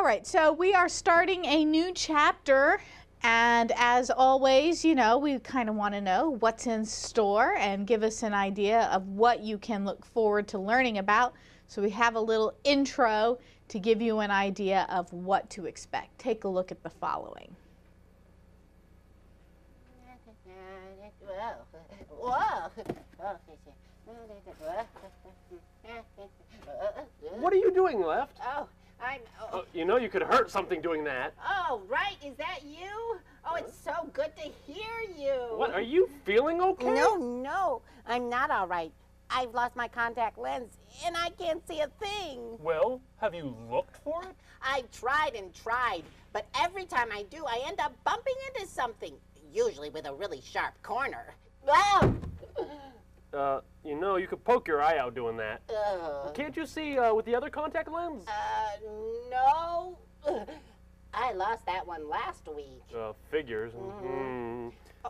right, so we are starting a new chapter, and as always, you know, we kind of want to know what's in store and give us an idea of what you can look forward to learning about. So we have a little intro to give you an idea of what to expect. Take a look at the following. What are you doing, Left? Oh, You know you could hurt something doing that. Oh, right. Is that you? Oh, it's so good to hear you. What, are you feeling okay? No, I'm not all right. I've lost my contact lens, and I can't see a thing. Well, have you looked for it? I've tried and tried, but every time I do, I end up bumping into something, usually with a really sharp corner. Ah! You know, you could poke your eye out doing that. Can't you see with the other contact lens? No. I lost that one last week. Figures.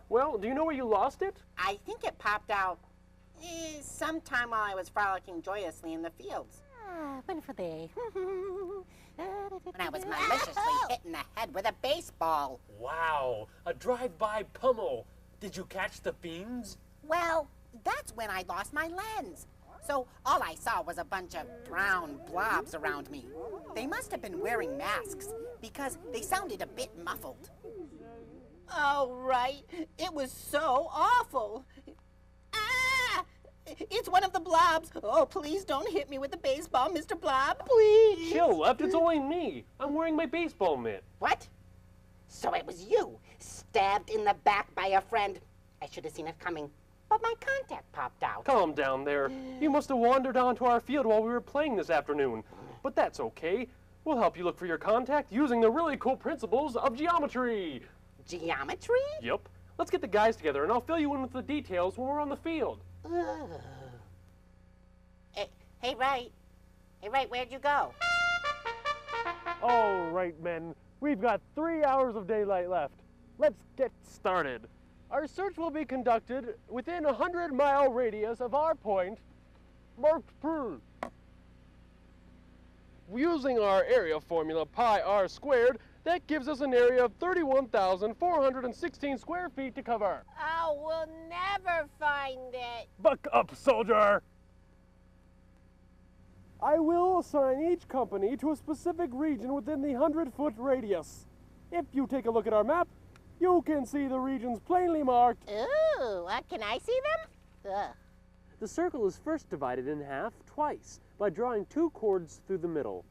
Well, do you know where you lost it? I think it popped out sometime while I was frolicking joyously in the fields. When I was maliciously hit in the head with a baseball. Wow, a drive-by pummel. Did you catch the beans? Well, that's when I lost my lens. So all I saw was a bunch of brown blobs around me. They must have been wearing masks because they sounded a bit muffled. Oh, right. It was so awful. Ah! It's one of the blobs. Oh, please don't hit me with the baseball, Mr. Blob, please. Chill, Left. It's only me. I'm wearing my baseball mitt. What? So it was you, stabbed in the back by a friend. I should have seen it coming, but my contact popped out. Calm down there. You must have wandered onto our field while we were playing this afternoon. But that's okay. We'll help you look for your contact using the really cool principles of geometry. Geometry? Yep. Let's get the guys together and I'll fill you in with the details when we're on the field. Hey, Wright. Hey, Wright, where'd you go? All right, men. We've got 3 hours of daylight left. Let's get started. Our search will be conducted within a 100-mile radius of our point, marked P. Using our area formula, pi r squared, that gives us an area of 31,416 square feet to cover. Oh, we'll never find it. Buck up, soldier! I will assign each company to a specific region within the 100-foot radius. If you take a look at our map, you can see the regions plainly marked. Ooh, can I see them? The circle is first divided in half twice by drawing 2 chords through the middle.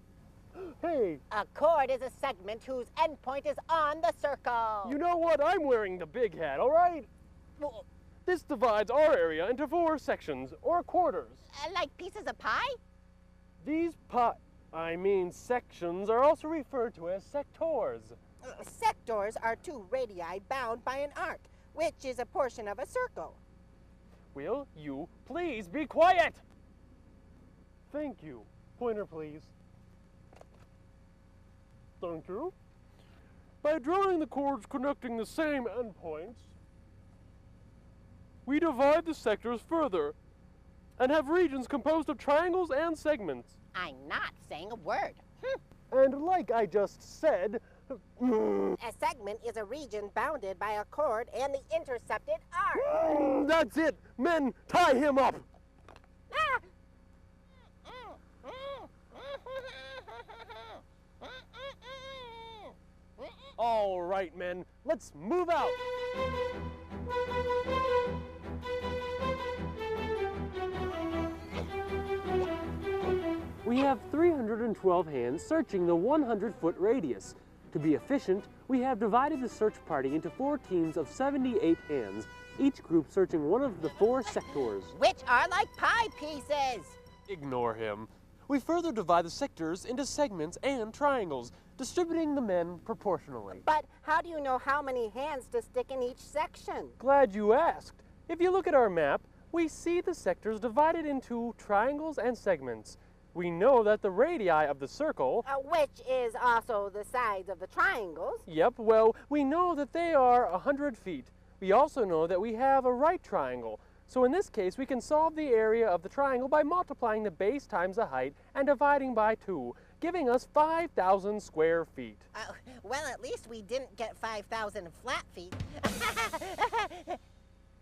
Hey! A chord is a segment whose endpoint is on the circle. You know what? I'm wearing the big hat, all right? This divides our area into 4 sections, or quarters. Like pieces of pie? These sections are also referred to as sectors. Sectors are 2 radii bound by an arc, which is a portion of a circle. Will you please be quiet? Thank you. Pointer, please. Thank you. By drawing the chords connecting the same endpoints, we divide the sectors further and have regions composed of triangles and segments. I'm not saying a word. And like I just said, a segment is a region bounded by a chord and the intercepted arc. That's it! Men, tie him up! Ah! All right, men, let's move out! We have 312 hands searching the 100-foot radius. To be efficient, we have divided the search party into 4 teams of 78 hands, each group searching one of the 4 sectors. Which are like pie pieces. Ignore him. We further divide the sectors into segments and triangles, distributing the men proportionally. But how do you know how many hands to stick in each section? Glad you asked. If you look at our map, we see the sectors divided into triangles and segments. We know that the radii of the circle... which is also the sides of the triangles. Yep, well, we know that they are 100 feet. We also know that we have a right triangle. So in this case, we can solve the area of the triangle by multiplying the base times the height and dividing by 2. giving us 5,000 square feet. Well, at least we didn't get 5,000 flat feet.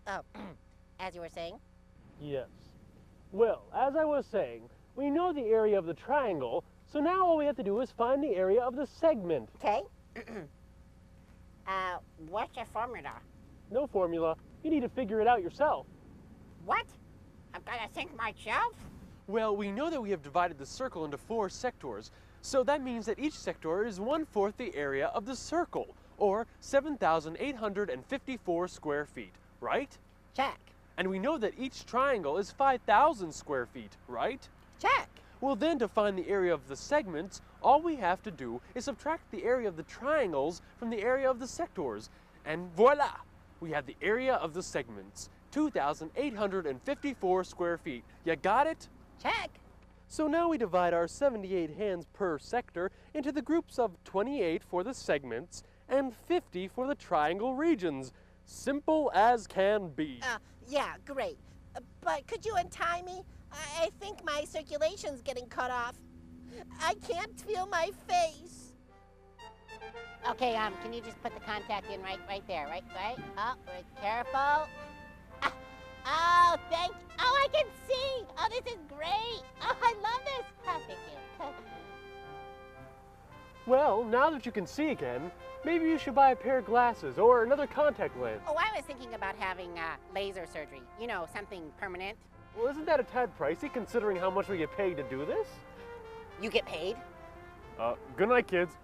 Oh, as you were saying? Yes. Well, as I was saying, we know the area of the triangle, so now all we have to do is find the area of the segment. Okay. What's your formula? No formula. You need to figure it out yourself. What? I've got to think myself? Well, we know that we have divided the circle into 4 sectors, so that means that each sector is 1/4 the area of the circle, or 7,854 square feet, right? Check. And we know that each triangle is 5,000 square feet, right? Check. Well, then to find the area of the segments, all we have to do is subtract the area of the triangles from the area of the sectors, and voila! We have the area of the segments, 2,854 square feet. You got it? Check. So now we divide our 78 hands per sector into the groups of 28 for the segments and 50 for the triangle regions. Simple as can be. Yeah, great. But could you untie me? I think my circulation's getting cut off. I can't feel my face. Okay, can you just put the contact in right there, right? Oh, right, careful. Oh, thank you. Oh, I can see. Oh, this is great. Oh, I love this. Oh, thank you. Well, now that you can see again, maybe you should buy a pair of glasses or another contact lens. Oh, I was thinking about having laser surgery. You know, something permanent. Well, isn't that a tad pricey considering how much we get paid to do this? You get paid? Good night, kids.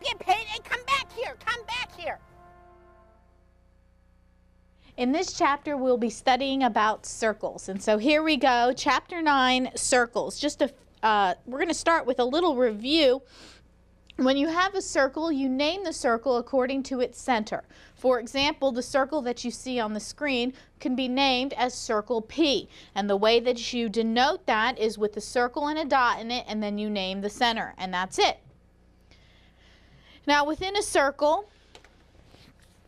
Get paid and come back here. Come back here. In this chapter, we'll be studying about circles. And so here we go, Chapter 9, circles. We're going to start with a little review. When you have a circle, you name the circle according to its center. For example, the circle that you see on the screen can be named as circle P. And the way that you denote that is with a circle and a dot in it, and then you name the center, and that's it. Now, within a circle,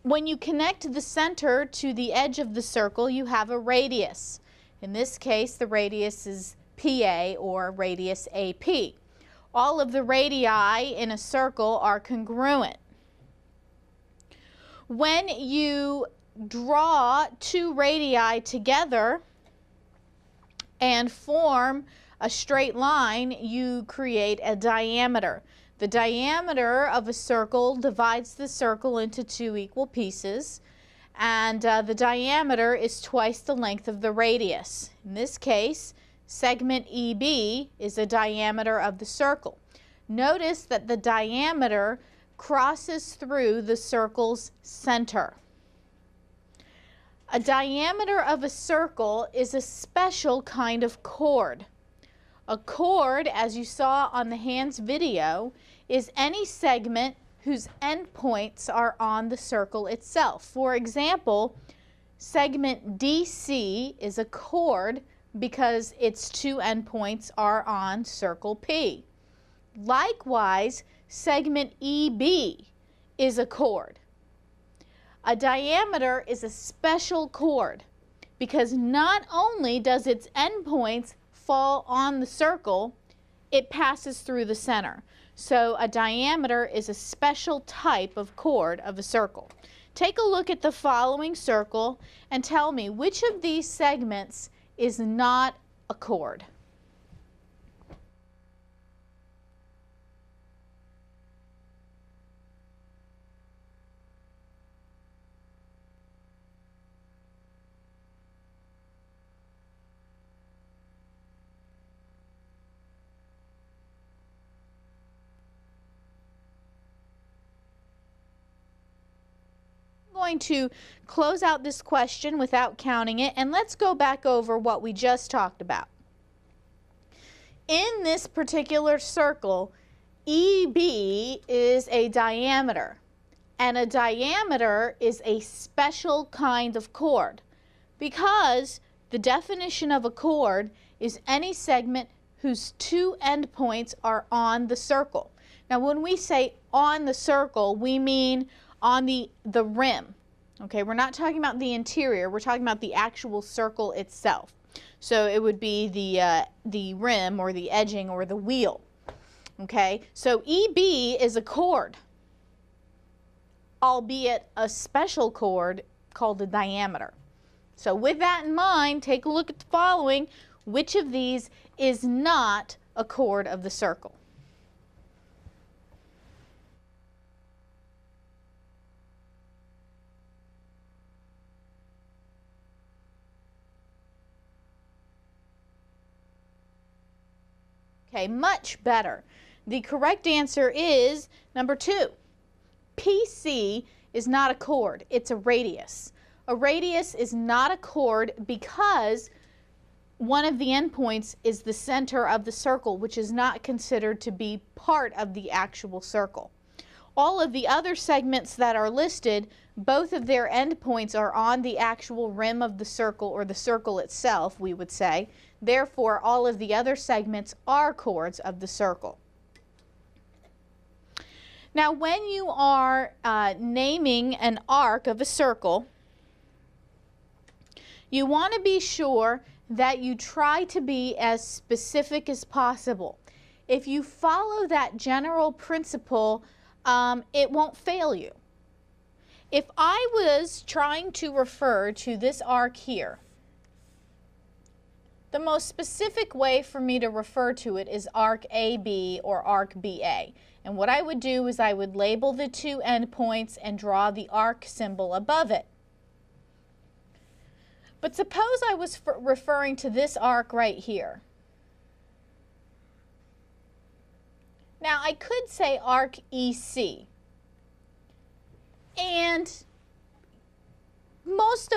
when you connect the center to the edge of the circle, you have a radius. In this case, the radius is PA, or radius AP. All of the radii in a circle are congruent. When you draw 2 radii together and form a straight line, you create a diameter. The diameter of a circle divides the circle into 2 equal pieces, and the diameter is twice the length of the radius. In this case, segment EB is the diameter of the circle. Notice that the diameter crosses through the circle's center. A diameter of a circle is a special kind of chord. A chord, as you saw on the hands video, is any segment whose endpoints are on the circle itself. For example, segment DC is a chord because its 2 endpoints are on circle P. Likewise, segment EB is a chord. A diameter is a special chord because not only does its endpoints fall on the circle, it passes through the center. So a diameter is a special type of chord of a circle. Take a look at the following circle and tell me which of these segments is not a chord. Going to close out this question without counting it, and let's go back over what we just talked about. In this particular circle, EB is a diameter, and a diameter is a special kind of chord because the definition of a chord is any segment whose 2 endpoints are on the circle. Now, when we say on the circle, we mean on the rim. Okay, we're not talking about the interior, we're talking about the actual circle itself. So it would be the rim or the edging or the wheel. Okay, so EB is a chord, albeit a special chord called a diameter. So with that in mind, take a look at the following. Which of these is not a chord of the circle? Okay, much better. The correct answer is number 2. PC is not a chord, it's a radius. A radius is not a chord because one of the endpoints is the center of the circle, which is not considered to be part of the actual circle. All of the other segments that are listed, both of their endpoints are on the actual rim of the circle, or the circle itself, we would say. Therefore, all of the other segments are chords of the circle. Now, when you are naming an arc of a circle, you want to be sure that you try to be as specific as possible. If you follow that general principle, it won't fail you. If I was trying to refer to this arc here, the most specific way for me to refer to it is arc AB or arc BA. And what I would do is I would label the two endpoints and draw the arc symbol above it. But suppose I was referring to this arc right here. Now I could say arc EC. And most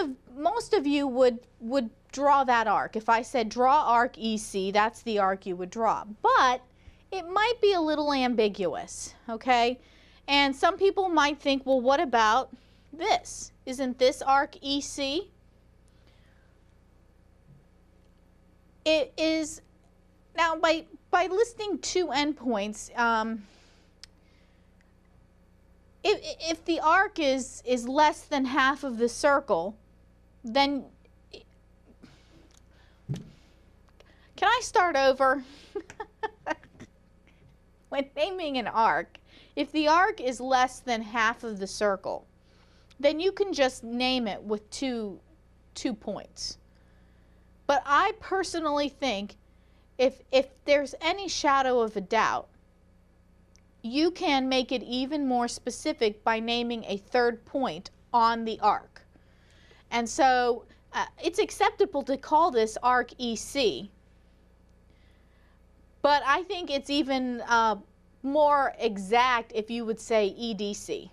of you would draw that arc. If I said draw arc EC, that's the arc you would draw. But it might be a little ambiguous, okay? And some people might think, well, what about this? Isn't this arc EC? It is. Now, by listing two endpoints, if the arc is less than half of the circle, then can I start over? When naming an arc, if the arc is less than half of the circle, then you can just name it with two points. But I personally think if there's any shadow of a doubt, you can make it even more specific by naming a third point on the arc. And so it's acceptable to call this arc EC, but I think it's even more exact if you would say EDC.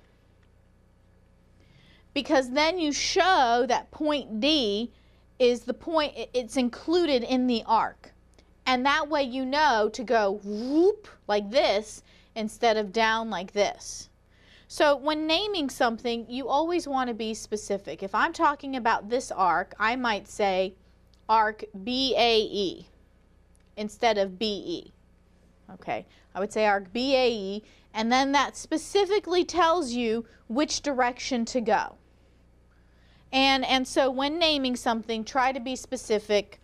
Because then you show that point D is the point, it's included in the arc. And that way you know to go whoop like this instead of down like this. So when naming something, you always want to be specific. If I'm talking about this arc, I might say arc BAE instead of BE. Okay, I would say arc BAE, and then that specifically tells you which direction to go. And so when naming something, try to be specific,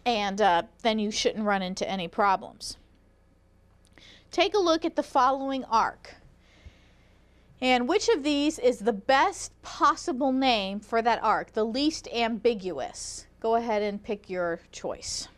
and then you shouldn't run into any problems. Take a look at the following arc. And which of these is the best possible name for that arc, the least ambiguous? Go ahead and pick your choice.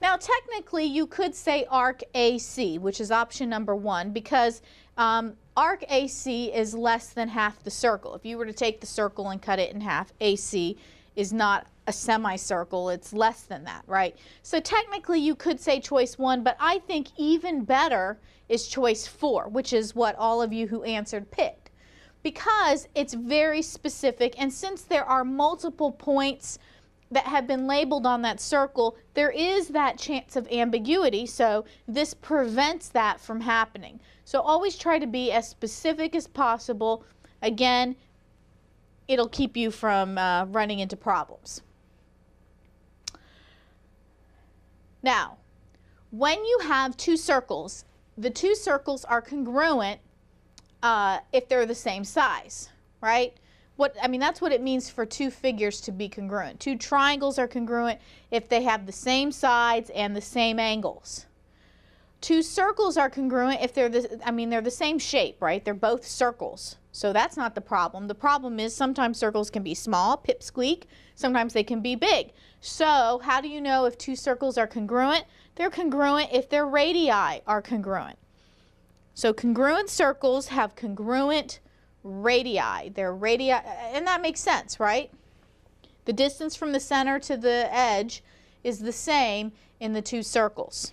Now technically you could say arc AC, which is option number 1, because arc AC is less than half the circle. If you were to take the circle and cut it in half, AC is not a semicircle, it's less than that, right? So technically you could say choice 1, but I think even better is choice 4, which is what all of you who answered picked, because it's very specific, and since there are multiple points that have been labeled on that circle, there is that chance of ambiguity, so this prevents that from happening. So always try to be as specific as possible. Again, it'll keep you from running into problems. Now, When you have two circles, the two circles are congruent if they're the same size, right? That's what it means for two figures to be congruent. Two triangles are congruent if they have the same sides and the same angles. Two circles are congruent if they're the same shape, right? They're both circles. So that's not the problem. The problem is sometimes circles can be small, pipsqueak. Sometimes they can be big. So how do you know if two circles are congruent? They're congruent if their radii are congruent. So congruent circles have congruent radii. Their radii, and that makes sense, right? The distance from the center to the edge is the same in the two circles.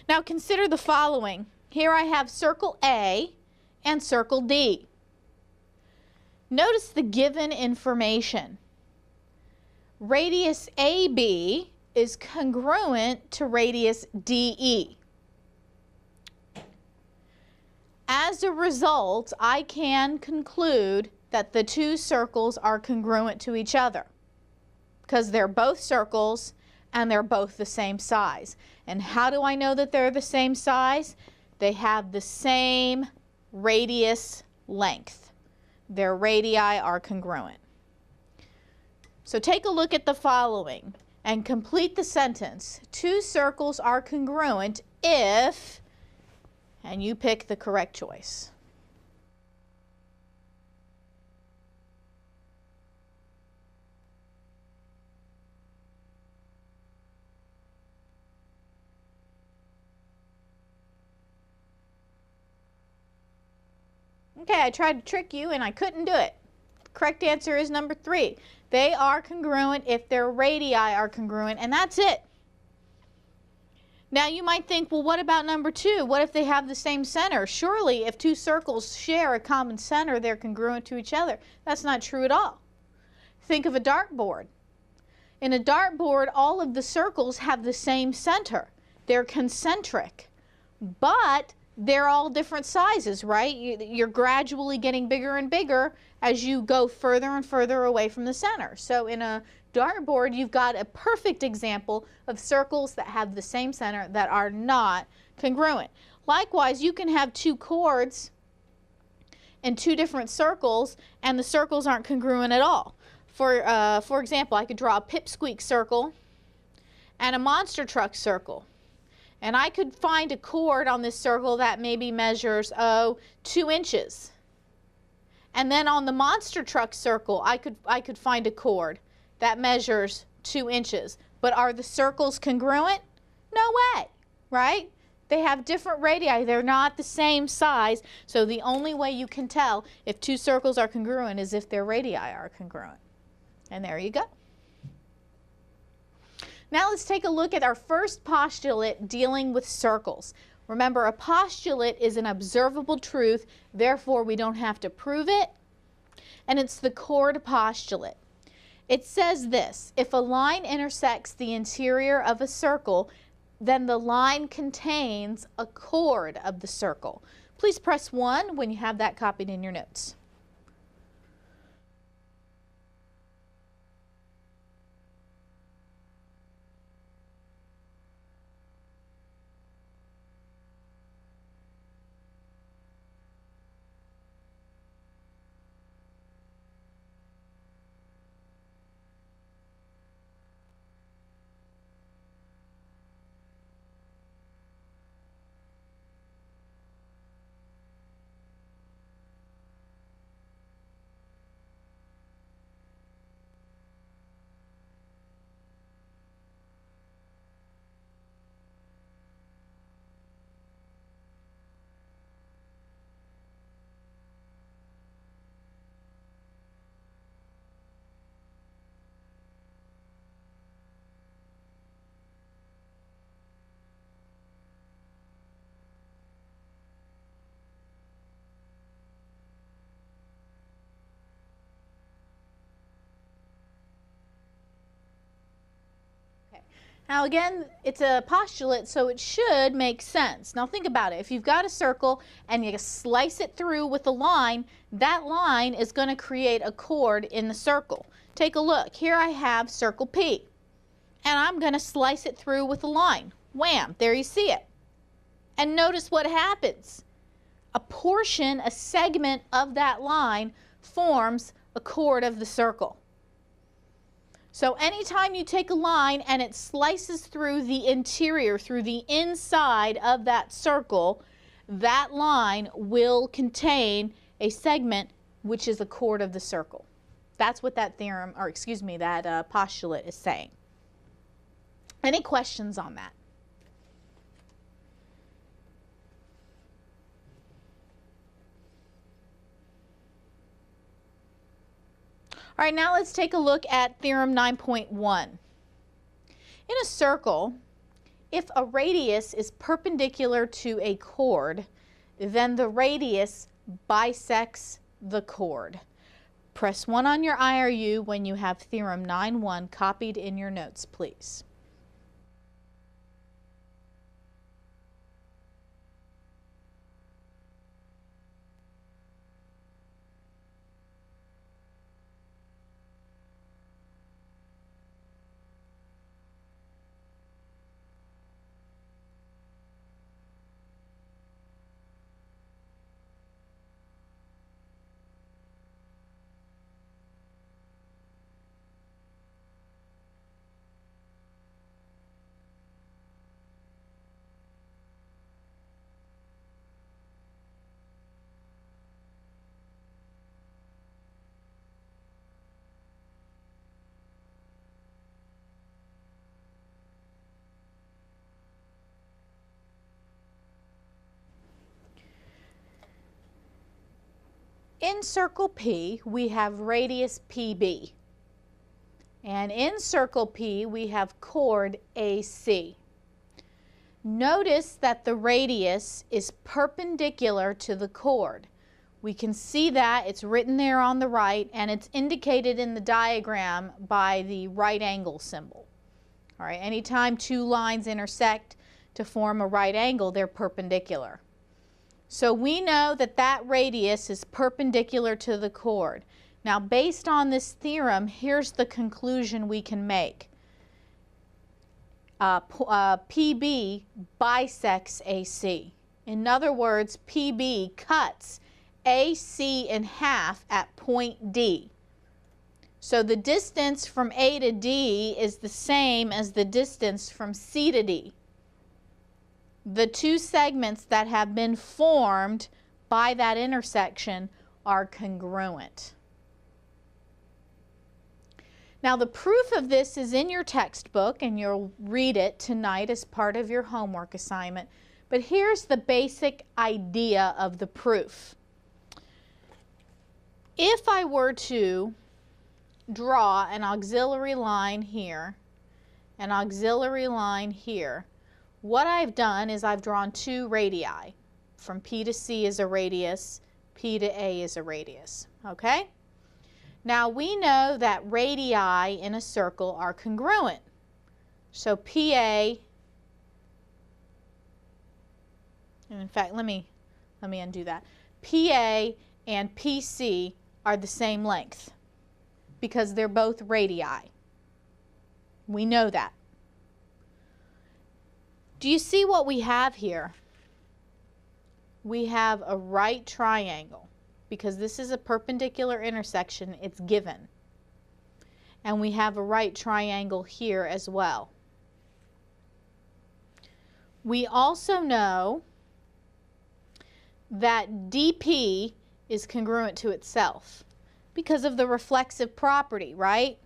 Now consider the following. Here I have circle A and circle D. Notice the given information. Radius AB is congruent to radius DE. As a result, I can conclude that the two circles are congruent to each other because they're both circles and they're both the same size. And how do I know that they're the same size? They have the same radius length. Their radii are congruent. So take a look at the following and complete the sentence. Two circles are congruent if, and you pick the correct choice. Okay, I tried to trick you and I couldn't do it. The correct answer is number 3. They are congruent if their radii are congruent, and that's it. Now you might think, well, what about number 2? What if they have the same center? Surely if two circles share a common center, they're congruent to each other. That's not true at all. Think of a dartboard. In a dartboard, all of the circles have the same center. They're concentric, but they're all different sizes, right? You're gradually getting bigger and bigger as you go further and further away from the center. So in a dartboard, you've got a perfect example of circles that have the same center that are not congruent. Likewise, you can have two chords in two different circles, and the circles aren't congruent at all. For example, I could draw a pipsqueak circle and a monster truck circle. And I could find a chord on this circle that maybe measures, 2 inches. And then on the monster truck circle, I could find a chord that measures 2 inches. But are the circles congruent? No way, right? They have different radii. They're not the same size. So the only way you can tell if two circles are congruent is if their radii are congruent. And there you go. Now let's take a look at our first postulate dealing with circles. Remember, a postulate is an observable truth, therefore we don't have to prove it, and it's the chord postulate. It says this: if a line intersects the interior of a circle, then the line contains a chord of the circle. Please press 1 when you have that copied in your notes. Now again, it's a postulate, so it should make sense. Now think about it. If you've got a circle and you slice it through with a line, that line is going to create a chord in the circle. Take a look. Here I have circle P, and I'm going to slice it through with a line. Wham! There you see it. And notice what happens. A portion, a segment of that line forms a chord of the circle. So anytime you take a line and it slices through the interior, through the inside of that circle, that line will contain a segment which is a chord of the circle. That's what that theorem, or excuse me, that postulate is saying. Any questions on that? All right, now let's take a look at theorem 9.1. In a circle, if a radius is perpendicular to a chord, then the radius bisects the chord. Press 1 on your IRU when you have theorem 9.1 copied in your notes, please. In circle P, we have radius PB. And in circle P, we have chord AC. Notice that the radius is perpendicular to the chord. We can see that. It's written there on the right, and it's indicated in the diagram by the right angle symbol. All right, anytime two lines intersect to form a right angle, they're perpendicular. So we know that that radius is perpendicular to the chord. Now, based on this theorem, here's the conclusion we can make. PB bisects AC. In other words, PB cuts AC in half at point D. So the distance from A to D is the same as the distance from C to D. The two segments that have been formed by that intersection are congruent. Now the proof of this is in your textbook, and you'll read it tonight as part of your homework assignment. But here's the basic idea of the proof. If I were to draw an auxiliary line here, an auxiliary line here, what I've done is I've drawn two radii. From P to C is a radius, P to A is a radius, okay? Now we know that radii in a circle are congruent. So PA, and in fact, let me undo that. PA and PC are the same length because they're both radii. We know that. Do you see what we have here? We have a right triangle because this is a perpendicular intersection. It's given. And we have a right triangle here as well. We also know that DP is congruent to itself because of the reflexive property, right?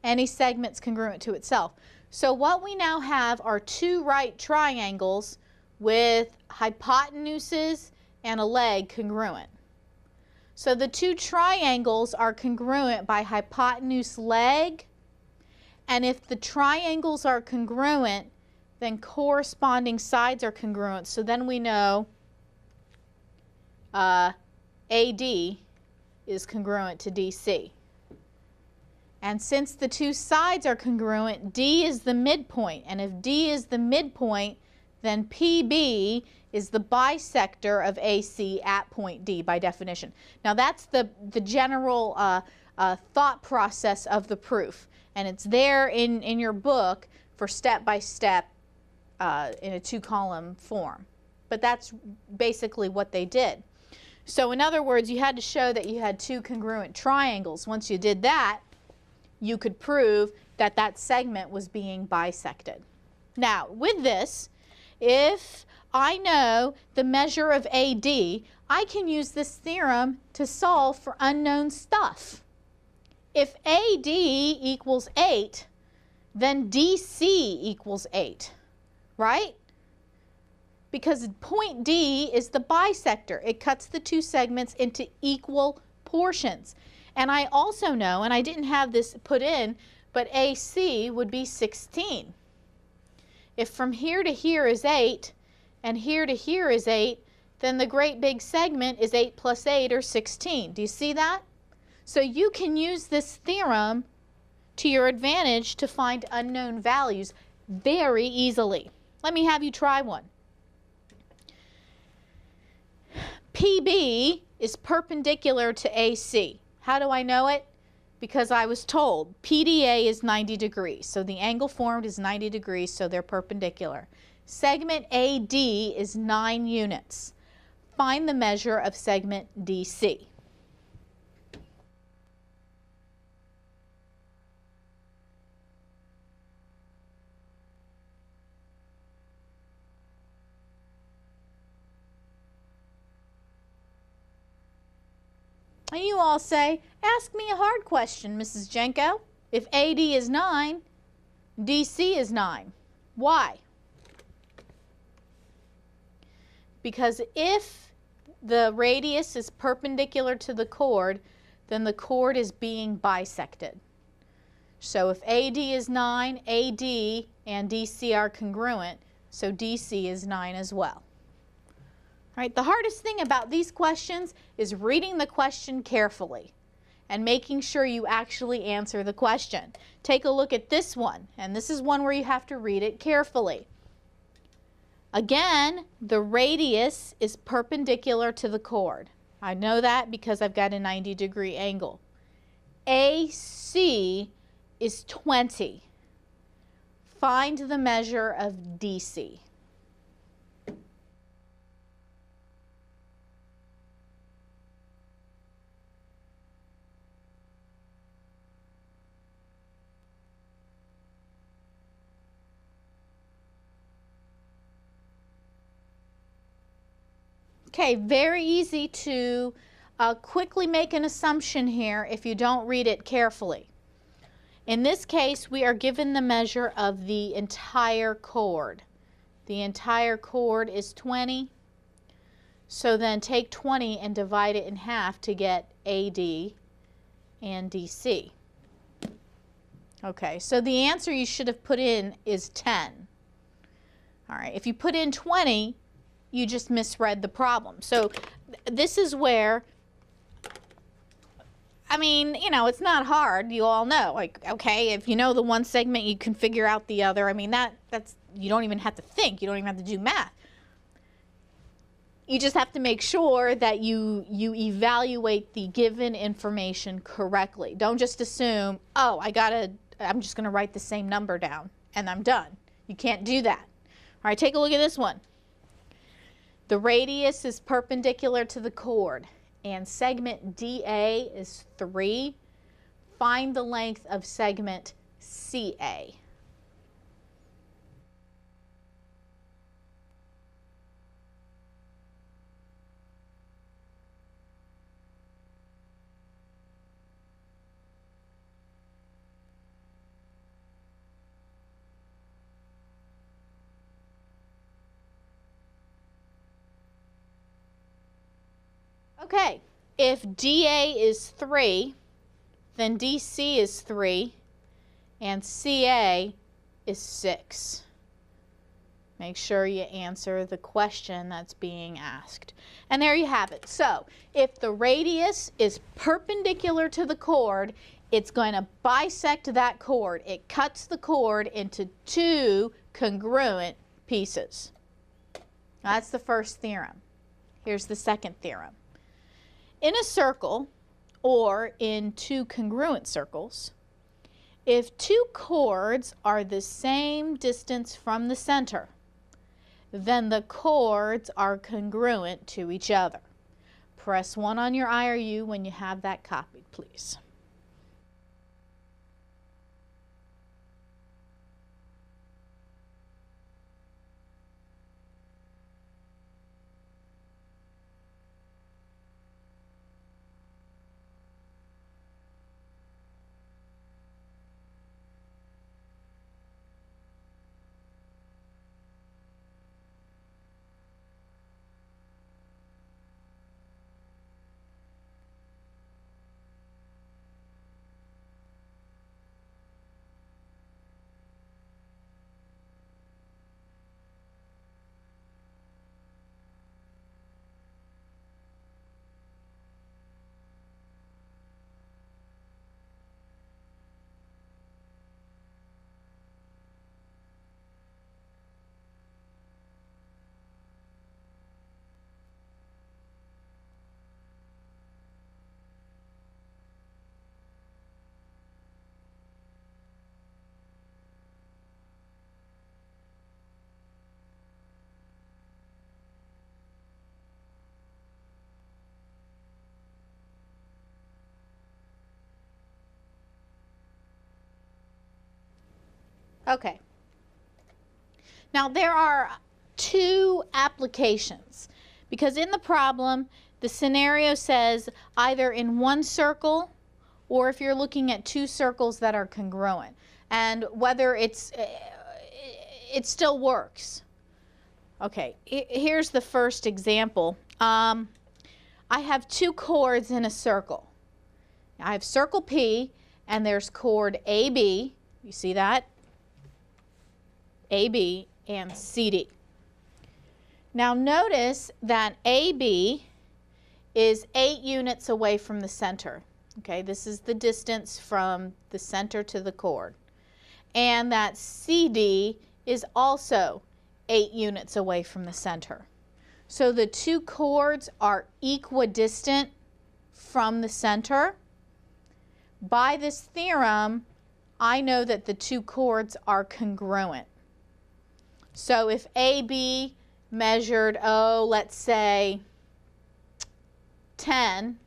Any segment's congruent to itself. So what we now have are two right triangles with hypotenuses and a leg congruent. So the two triangles are congruent by hypotenuse leg, and if the triangles are congruent, then corresponding sides are congruent. So then we know AD is congruent to DC. And since the two sides are congruent, D is the midpoint. And if D is the midpoint, then PB is the bisector of AC at point D by definition. Now that's the general thought process of the proof. And it's there in your book for step-by-step in a two-column form. But that's basically what they did. So in other words, you had to show that you had two congruent triangles. Once you did that, you could prove that that segment was being bisected. Now, with this, if I know the measure of AD, I can use this theorem to solve for unknown stuff. If AD equals 8, then DC equals 8, right? Because point D is the bisector. It cuts the two segments into equal portions. And I also know, and I didn't have this put in, but AC would be 16. If from here to here is 8, and here to here is 8, then the great big segment is 8 plus 8, or 16. Do you see that? So you can use this theorem to your advantage to find unknown values very easily. Let me have you try one. PB is perpendicular to AC. How do I know it? Because I was told PDA is 90 degrees. So the angle formed is 90 degrees, so they're perpendicular. Segment AD is 9 units. Find the measure of segment DC. And you all say, ask me a hard question, Mrs. Genco. If AD is 9, DC is 9. Why? Because if the radius is perpendicular to the chord, then the chord is being bisected. So if AD is 9, AD and DC are congruent, so DC is 9 as well. Right, the hardest thing about these questions is reading the question carefully and making sure you actually answer the question. Take a look at this one, and this is one where you have to read it carefully. Again, the radius is perpendicular to the chord. I know that because I've got a 90-degree angle. AC is 20. Find the measure of DC. Okay, very easy to quickly make an assumption here if you don't read it carefully. In this case, we are given the measure of the entire chord. The entire chord is 20. So then take 20 and divide it in half to get AD and DC. Okay, so the answer you should have put in is 10. All right, if you put in 20, you just misread the problem. So this is where, I mean, you know, it's not hard. You all know, like, okay, if you know the one segment, you can figure out the other. I mean, that's, you don't even have to think. You don't even have to do math. You just have to make sure that you evaluate the given information correctly. Don't just assume, oh, I'm just going to write the same number down and I'm done. You can't do that. All right, take a look at this one. The radius is perpendicular to the chord, and segment DA is 3. Find the length of segment CA. Okay, if DA is 3, then DC is 3, and CA is 6. Make sure you answer the question that's being asked. And there you have it. So, if the radius is perpendicular to the chord it's going to bisect that chord. It cuts the chord into two congruent pieces. That's the first theorem. Here's the second theorem. In a circle, or in two congruent circles, if two chords are the same distance from the center, then the chords are congruent to each other. Press 1 on your IRU when you have that copied, please. Okay. Now there are two applications, because in the problem the scenario says either in one circle or if you're looking at two circles that are congruent, and whether it still works. Okay, here's the first example. I have two chords in a circle. I have circle P and there's chord AB. You see that? AB and CD. Now notice that AB is 8 units away from the center. Okay, this is the distance from the center to the chord. And that CD is also 8 units away from the center. So the two chords are equidistant from the center. By this theorem, I know that the two chords are congruent. So if AB measured, let's say 10,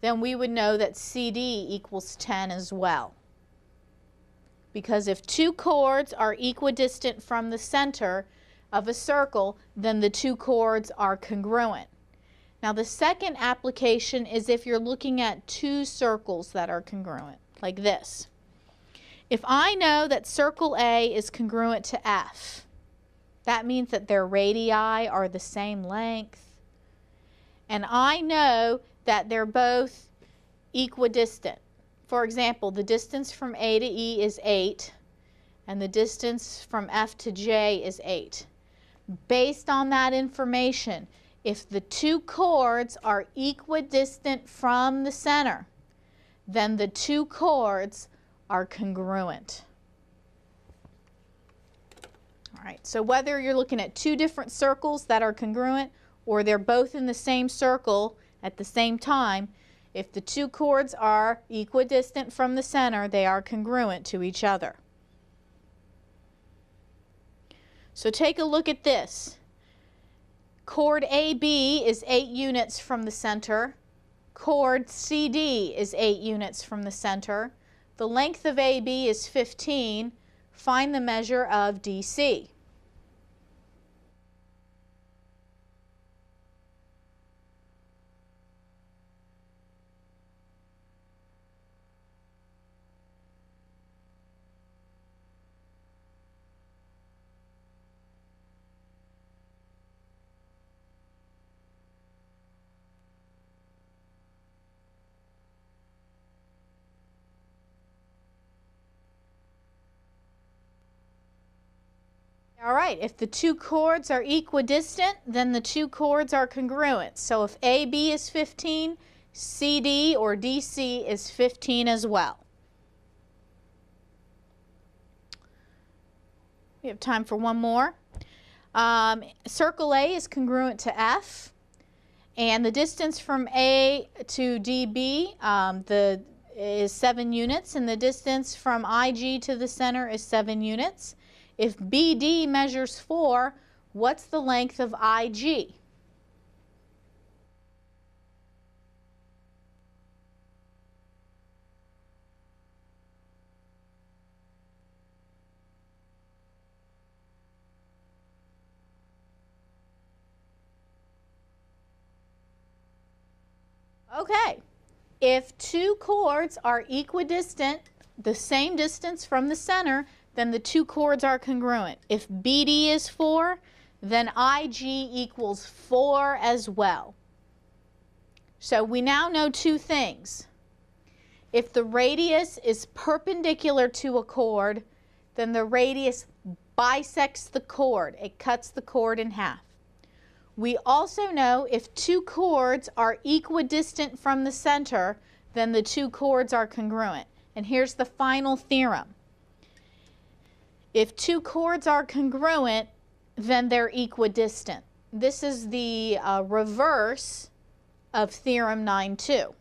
then we would know that CD equals 10 as well. Because if two chords are equidistant from the center of a circle, then the two chords are congruent. Now the second application is if you're looking at two circles that are congruent, like this. If I know that circle A is congruent to F, that means that their radii are the same length. And I know that they're both equidistant. For example, the distance from A to E is 8, and the distance from F to J is 8. Based on that information, if the two chords are equidistant from the center, then the two chords are congruent. All right, so whether you're looking at two different circles that are congruent or they're both in the same circle at the same time, if the two chords are equidistant from the center, they are congruent to each other. So take a look at this. Chord AB is 8 units from the center. Chord CD is 8 units from the center. The length of AB is 15. Find the measure of DC. All right, if the two chords are equidistant, then the two chords are congruent. So if AB is 15, CD or DC is 15 as well. We have time for one more. Circle A is congruent to F, and the distance from A to DB is 7 units, and the distance from IG to the center is 7 units. If BD measures 4, what's the length of IG? Okay, if two chords are equidistant, the same distance from the center, then the two chords are congruent. If BD is 4, then IG equals 4 as well. So we now know two things. If the radius is perpendicular to a chord, then the radius bisects the chord. It cuts the chord in half. We also know if two chords are equidistant from the center, then the two chords are congruent. And here's the final theorem. If two chords are congruent, then they're equidistant. This is the reverse of theorem 9.2.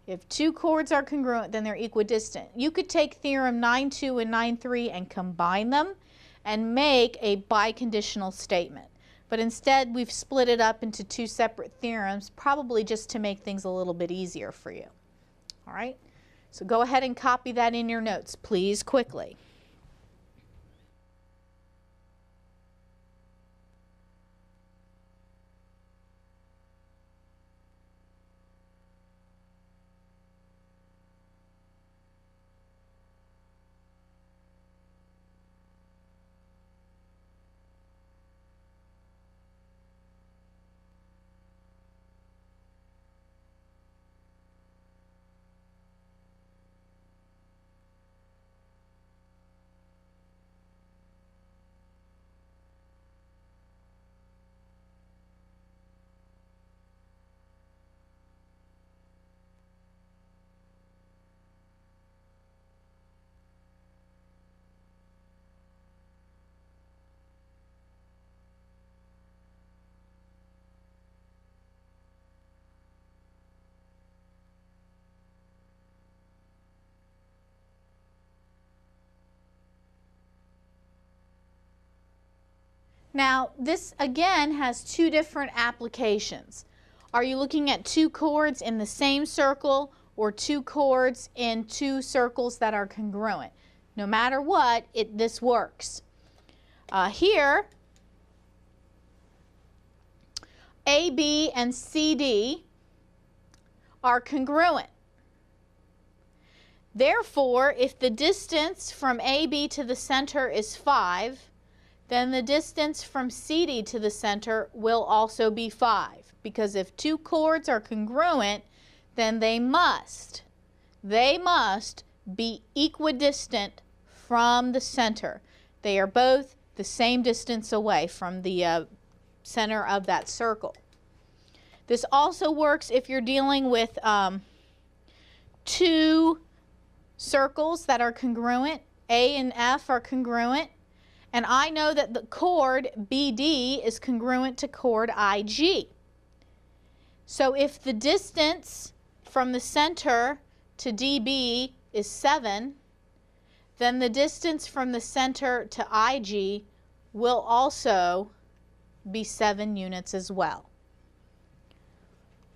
If two chords are congruent, then they're equidistant. You could take theorem 9.2 and 9.3 and combine them and make a biconditional statement. But instead, we've split it up into two separate theorems, probably just to make things a little bit easier for you. All right? So go ahead and copy that in your notes, please, quickly. Now, this again has two different applications. Are you looking at two chords in the same circle or two chords in two circles that are congruent? No matter what, this works. Here, AB and CD are congruent. Therefore, if the distance from AB to the center is 5, then the distance from CD to the center will also be 5. Because if two chords are congruent, then they must be equidistant from the center. They are both the same distance away from the center of that circle. This also works if you're dealing with two circles that are congruent. A and F are congruent. And I know that the chord BD is congruent to chord IG. So if the distance from the center to DB is 7, then the distance from the center to IG will also be 7 units as well.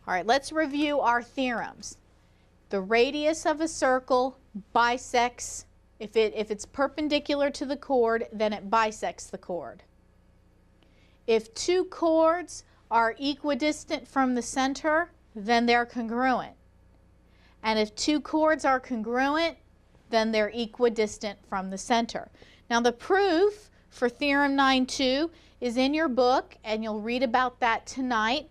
All right, let's review our theorems. The radius of a circle bisects. If it's perpendicular to the chord, then it bisects the chord. If two chords are equidistant from the center, then they're congruent. And if two chords are congruent, then they're equidistant from the center. Now the proof for theorem 9.2 is in your book, and you'll read about that tonight,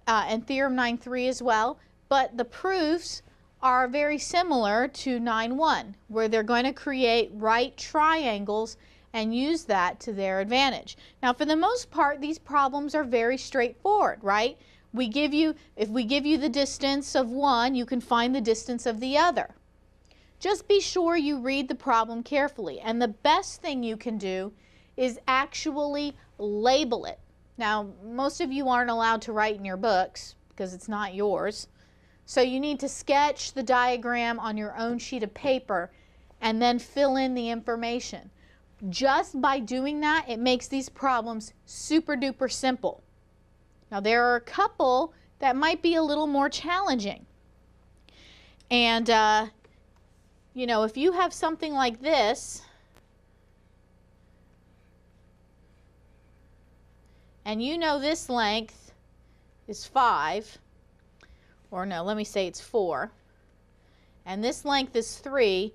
and theorem 9.3 as well. But the proofs are very similar to 9.1, where they're going to create right triangles and use that to their advantage. Now, for the most part, these problems are very straightforward, right? If we give you the distance of one, you can find the distance of the other. Just be sure you read the problem carefully. And the best thing you can do is actually label it. Now, most of you aren't allowed to write in your books because it's not yours. So you need to sketch the diagram on your own sheet of paper and then fill in the information. Just by doing that, it makes these problems super duper simple. Now, there are a couple that might be a little more challenging. And, you know, if you have something like this, and you know this length is 5, or no, let me say it's 4, and this length is 3,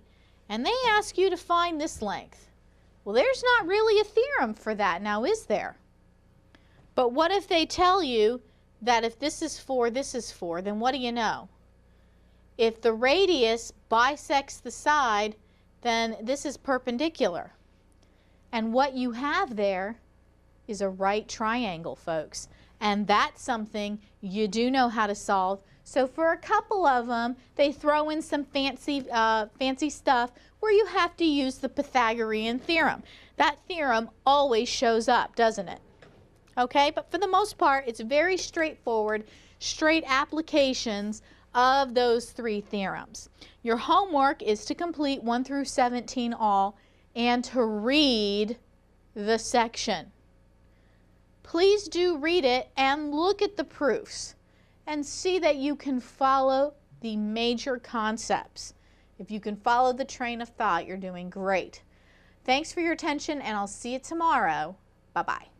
and they ask you to find this length. Well, there's not really a theorem for that now, is there? But what if they tell you that if this is 4, this is 4, then what do you know? If the radius bisects the side, then this is perpendicular. And what you have there is a right triangle, folks. And that's something you do know how to solve. So for a couple of them, they throw in some fancy stuff where you have to use the Pythagorean theorem. That theorem always shows up, doesn't it? Okay, but for the most part, it's very straightforward, straight applications of those 3 theorems. Your homework is to complete 1 through 17 all and to read the section. Please do read it and look at the proofs and see that you can follow the major concepts. If you can follow the train of thought, you're doing great. Thanks for your attention, and I'll see you tomorrow. Bye-bye.